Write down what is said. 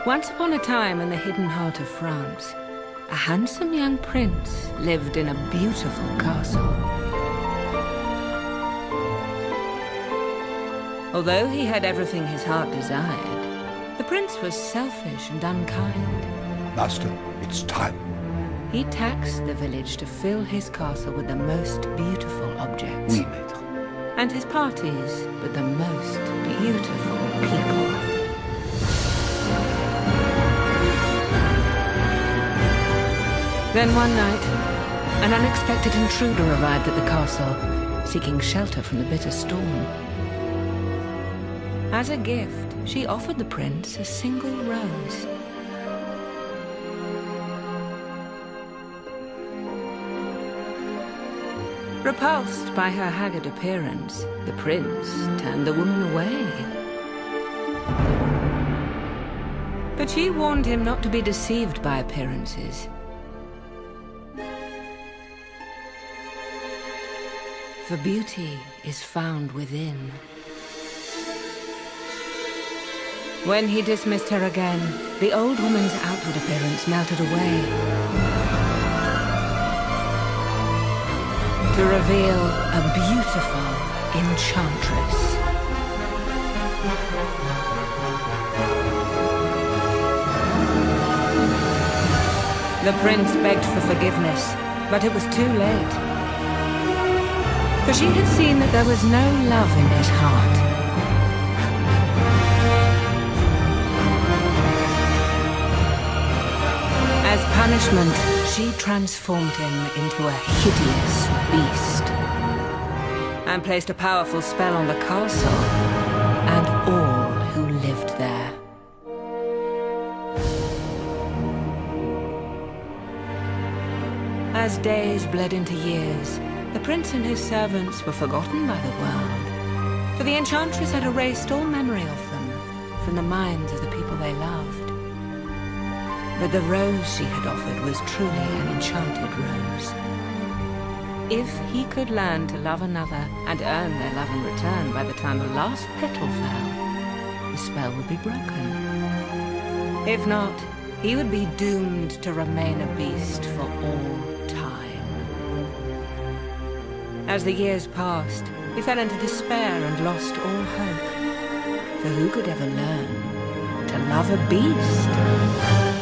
Once upon a time in the hidden heart of France, a handsome young prince lived in a beautiful castle. Although he had everything his heart desired, the prince was selfish and unkind. Master, it's time. He taxed the village to fill his castle with the most beautiful objects. Oui, maître. And his parties with the most beautiful people. Then one night, an unexpected intruder arrived at the castle, seeking shelter from the bitter storm. As a gift, she offered the prince a single rose. Repulsed by her haggard appearance, the prince turned the woman away. But she warned him not to be deceived by appearances. For beauty is found within. When he dismissed her again, the old woman's outward appearance melted away, to reveal a beautiful enchantress. The prince begged for forgiveness, but it was too late. For she had seen that there was no love in his heart. As punishment, she transformed him into a hideous beast and placed a powerful spell on the castle and all who lived there. As days bled into years, the prince and his servants were forgotten by the world, for the enchantress had erased all memory of them from the minds of the people they loved. But the rose she had offered was truly an enchanted rose. If he could learn to love another and earn their love in return by the time the last petal fell, the spell would be broken. If not, he would be doomed to remain a beast for all time. As the years passed, he fell into despair and lost all hope. For who could ever learn to love a beast?